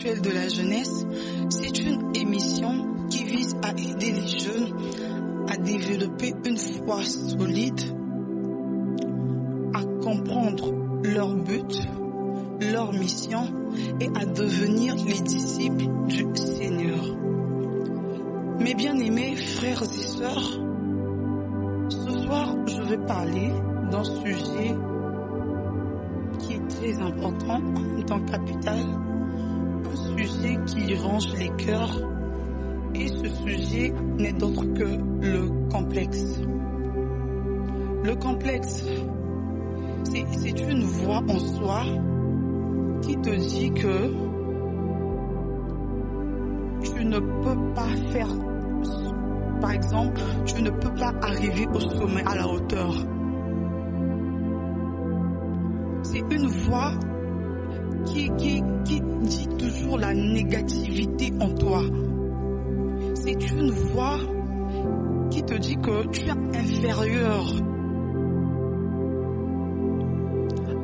spirituelle de la jeunesse, c'est une émission qui vise à aider les jeunes à développer une foi solide, à comprendre leur but, leur mission et à devenir les disciples du Seigneur. Mes bien-aimés frères et sœurs, ce soir je vais parler d'un sujet qui est très important en tant que capital, un sujet qui range les cœurs, et ce sujet n'est d'autre que le complexe. Le complexe, c'est une voix en soi qui te dit que tu ne peux pas faire, par exemple, tu ne peux pas arriver au sommet, à la hauteur. C'est une voix qui dit toujours la négativité en toi. C'est une voix qui te dit que tu es inférieur.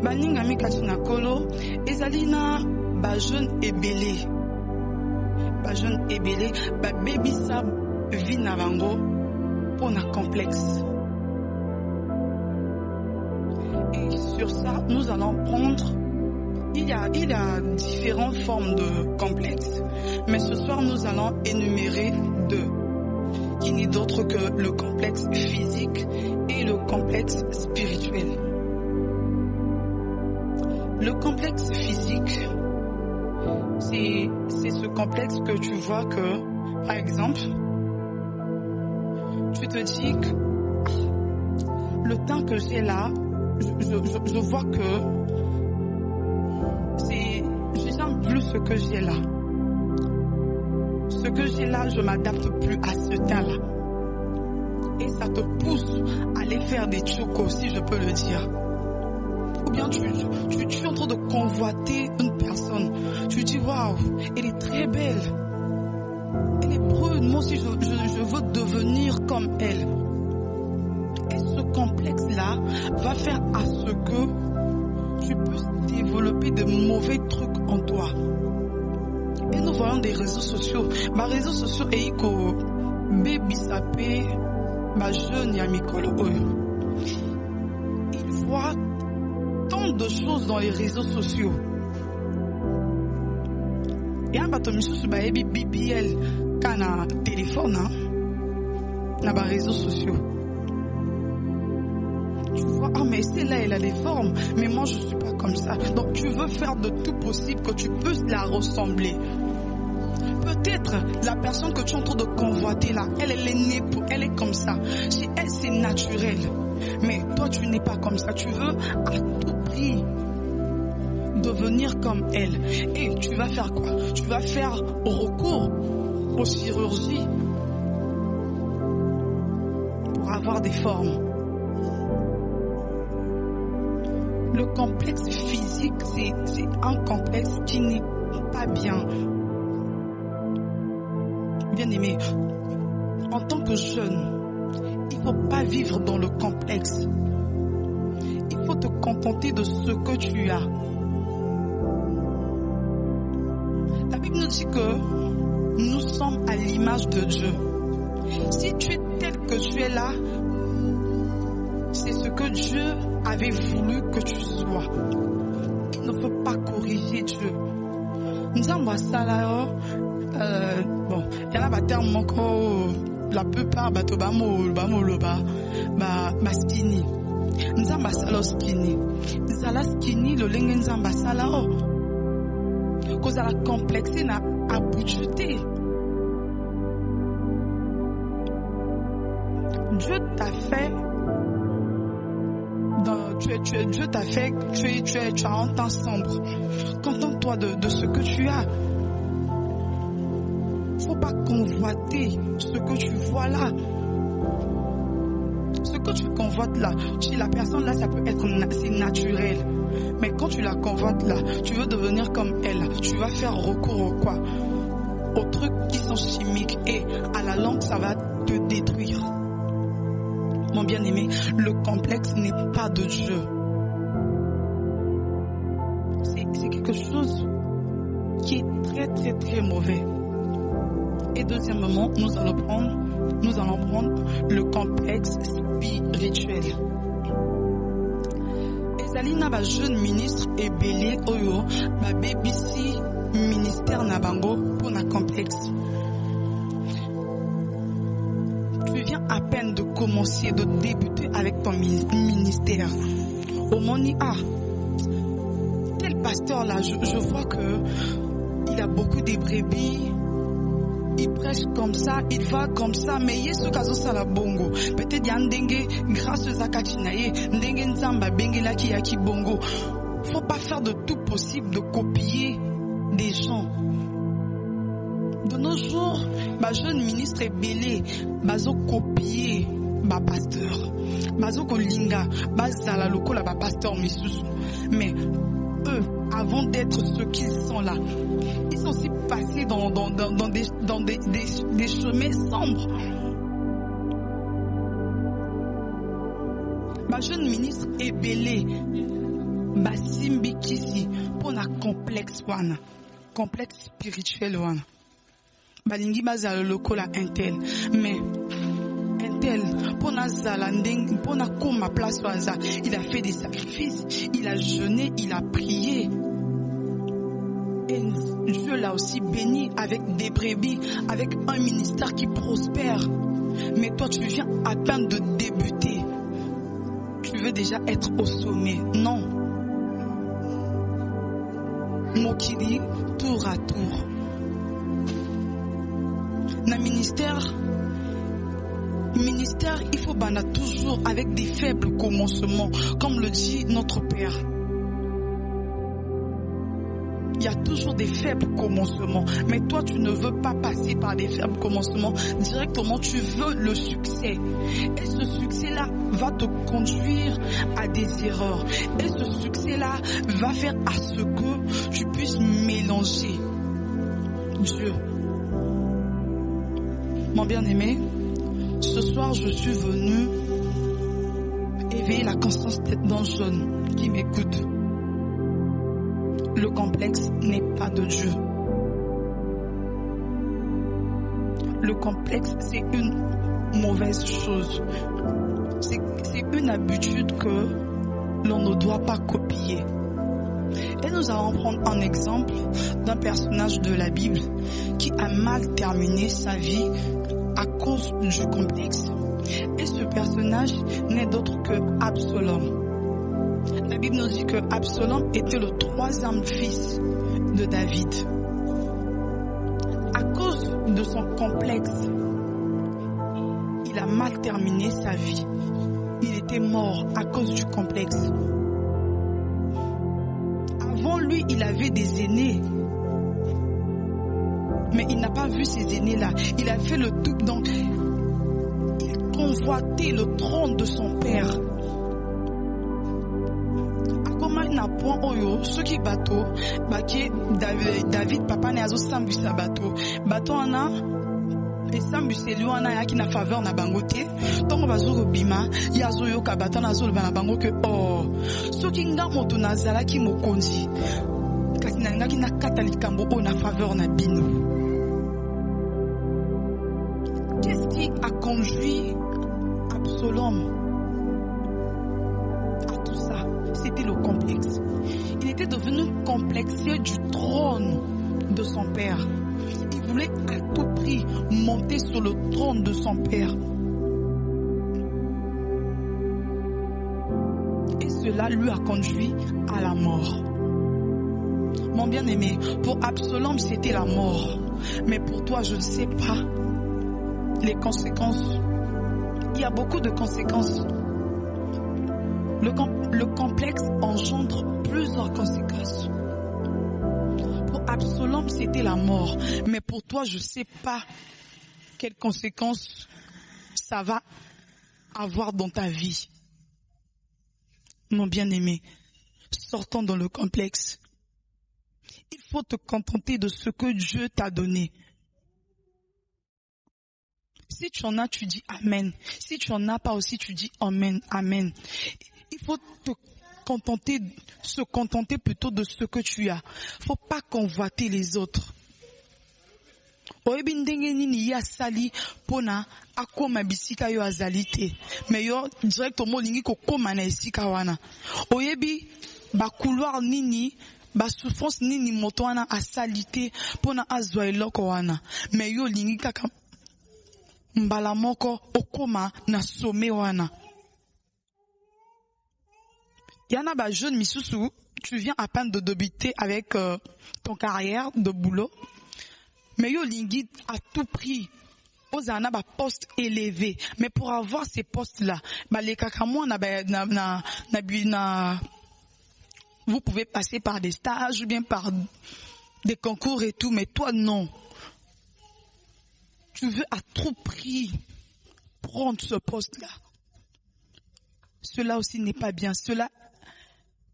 Baningami katinakolo, ezalina ba jeune ebele. Ba jeune ebele, ba baby sa vina bango pour un complexe. Et sur ça, nous allons prendre. Il y a différentes formes de complexes, mais ce soir nous allons énumérer deux, qui n'est d'autre que le complexe physique et le complexe spirituel. Le complexe physique, c'est ce complexe que tu vois que, par exemple, tu te dis que le temps que j'ai là, je vois que j'aime plus ce que j'ai là. Ce que j'ai là, je m'adapte plus à ce temps-là. Et ça te pousse à aller faire des chocos, si je peux le dire. Ou bien tu es en train de convoiter une personne. Tu dis, waouh, elle est très belle. Elle est brune. Moi aussi, je veux devenir comme elle. Et ce complexe-là va faire à ce que tu peux développer de mauvais trucs en toi. Et nous voyons des réseaux sociaux. Les réseaux sociaux, et baby sapé, jeune yamikolo. Ils voient tant de choses dans les réseaux sociaux. Et un bateau monsieur sur BBL, quand un téléphone, dans les réseaux sociaux. Tu vois, ah mais celle-là, elle a des formes, mais moi je suis pas comme ça. Donc tu veux faire de tout possible que tu puisses la ressembler. Peut-être la personne que tu es en train de convoiter là, elle est née pour, elle est comme ça. Chez elle c'est naturel. Mais toi tu n'es pas comme ça. Tu veux à tout prix devenir comme elle. Et tu vas faire quoi? Tu vas faire recours aux chirurgies pour avoir des formes. Le complexe physique, c'est un complexe qui n'est pas bien. Bien aimé, en tant que jeune, il ne faut pas vivre dans le complexe. Il faut te contenter de ce que tu as. La Bible nous dit que nous sommes à l'image de Dieu. Si tu es tel que tu es là, c'est ce que Dieu avait voulu que tu sois. Il ne faut pas corriger Dieu. Nous avons ça là. Bon, il y a là terme encore la plupart skinny. Nous avons ça skinny. Nous avons skinny le lingue nous avons ça là. Cause à la complexité n'a abouti. Dieu t'a fait. Dieu t'a fait, tu as un temps sombre. Contente-toi de ce que tu as. Faut pas convoiter ce que tu vois là. Ce que tu convoites là, chez la personne là, ça peut être c'est naturel. Mais quand tu la convoites là, tu veux devenir comme elle. Tu vas faire recours au quoi? Aux trucs qui sont chimiques et à la longue, ça va te détruire. Mon bien-aimé, le complexe n'est pas de Dieu. C'est quelque chose qui est très très très mauvais. Et deuxièmement, nous allons prendre le complexe spirituel. Ezali na ba jeune ministre ebele oyo ba bebisi ministère na bango pour na complexe. Tu viens à peine de commencer, de débuter avec ton ministère. Au moment tel pasteur là, je vois que il a beaucoup de brebis. Il prêche comme ça, il va comme ça, mais il y a ce caso sala bongo. Peut-être y a ndenge grâce à Kachinaye, ndenge nzamba bengi laki yaki bongo. Faut pas faire de tout possible de copier des gens. De nos jours, ma jeune ministre est belé, bazo copier ba pasteur, bazo kolinga, bazala lokola ba pasteur misusu. Mais eux, avant d'être ceux qu'ils sont là, ils sont aussi passés dans des chemins sombres. Ma jeune ministre est belée, Basimbi Kisi, pour un complexe spirituel one. Balingi bazala lokola intel, mais intel pour na zalandeng, pour na koma place waza, il a fait des sacrifices, il a jeûné, il a prié. Et Dieu l'a aussi béni avec des brebis, avec un ministère qui prospère. Mais toi, tu viens à peine de débuter. Tu veux déjà être au sommet. Non. Mokili, tour à tour. Dans le ministère, il faut bana toujours avec des faibles commencements, comme le dit notre Père. Il y a toujours des faibles commencements. Mais toi, tu ne veux pas passer par des faibles commencements. Directement, tu veux le succès. Et ce succès-là va te conduire à des erreurs. Et ce succès-là va faire à ce que tu puisses mélanger Dieu. Mon bien-aimé, ce soir, je suis venu éveiller la conscience d'un jeune qui m'écoute. Le complexe n'est pas de Dieu. Le complexe, c'est une mauvaise chose. C'est une habitude que l'on ne doit pas copier. Et nous allons prendre un exemple d'un personnage de la Bible qui a mal terminé sa vie à cause du complexe. Et ce personnage n'est d'autre que Absalom. La Bible nous dit que Absalom était le 3e fils de David. À cause de son complexe, il a mal terminé sa vie. Il était mort à cause du complexe. Avant lui, il avait des aînés. Mais il n'a pas vu ces aînés-là. Il a fait le double. Donc, il convoitait le trône de son père. Na point oyo soki bato baki David papa ne azo sambisa bato ana esambiseli wana yaki na faveur na bango te ntongo bazoko bima yazo yoka bato na zoloba na bango ke soki nga moto nazalaki mokonzi kasi nalingaki nakata likambo oyo na faveur na bino. Qu'est-ce qui a conduit Absalom? C'était le complexe. Il était devenu complexé du trône de son père. Il voulait à tout prix monter sur le trône de son père. Et cela lui a conduit à la mort. Mon bien-aimé, pour Absalom, c'était la mort. Mais pour toi, je ne sais pas les conséquences. Il y a beaucoup de conséquences. Le complexe engendre plusieurs conséquences. Pour Absalom, c'était la mort. Mais pour toi, je ne sais pas quelles conséquences ça va avoir dans ta vie. Mon bien-aimé, sortons dans le complexe. Il faut te contenter de ce que Dieu t'a donné. Si tu en as, tu dis Amen. Si tu en as pas aussi, tu dis Amen. Amen. Il faut te se contenter plutôt de ce que tu as. Faut pas convoiter les autres. Oyebi ndenge nini ya sali pona akoma bisika yo azali te. Mais yo directement lingi ko koma na esika wana. Oyebi ba couloir nini, ba souffrance nini moto wana asali te pona azwa eloko wana. Mais yo lingi kaka mbala moko okoma na sommet wana. Yana ba jeune misusu, tu viens à peine de débuter avec ton carrière de boulot. Mais yo lingi à tout prix ozana ba poste élevé. Mais pour avoir ces postes là, ba les kakamwa vous pouvez passer par des stages ou bien par des concours et tout, mais toi non. Tu veux à tout prix prendre ce poste là. Cela aussi n'est pas bien. Cela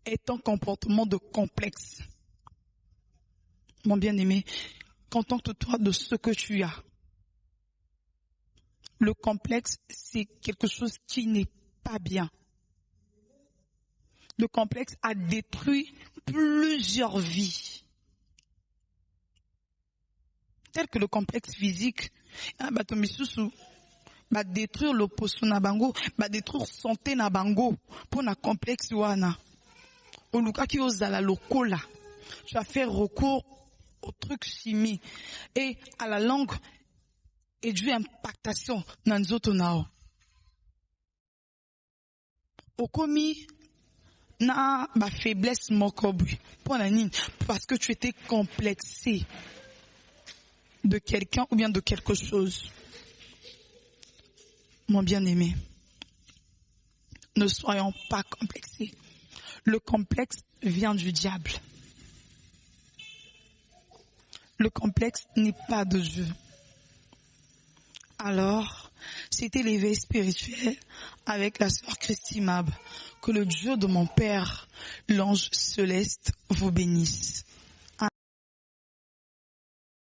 est un comportement de complexe. Mon bien-aimé, contente-toi de ce que tu as. Le complexe, c'est quelque chose qui n'est pas bien. Le complexe a détruit plusieurs vies. Tel que le complexe physique, va détruire le poste na bango, va détruire santé na bango pour na complexe wana. Oluka ki ozala lokola. Tu vas faire recours au truc chimie et à la langue et du impactation dans nzoto nao. Okomi na ba faiblesse mokobri pour la nini parce que tu étais complexé de quelqu'un ou bien de quelque chose. Mon bien-aimé, ne soyons pas complexés. Le complexe vient du diable. Le complexe n'est pas de Dieu. Alors, c'était l'éveil spirituel avec la sœur Christy Mab. Que le Dieu de mon Père, l'ange céleste, vous bénisse.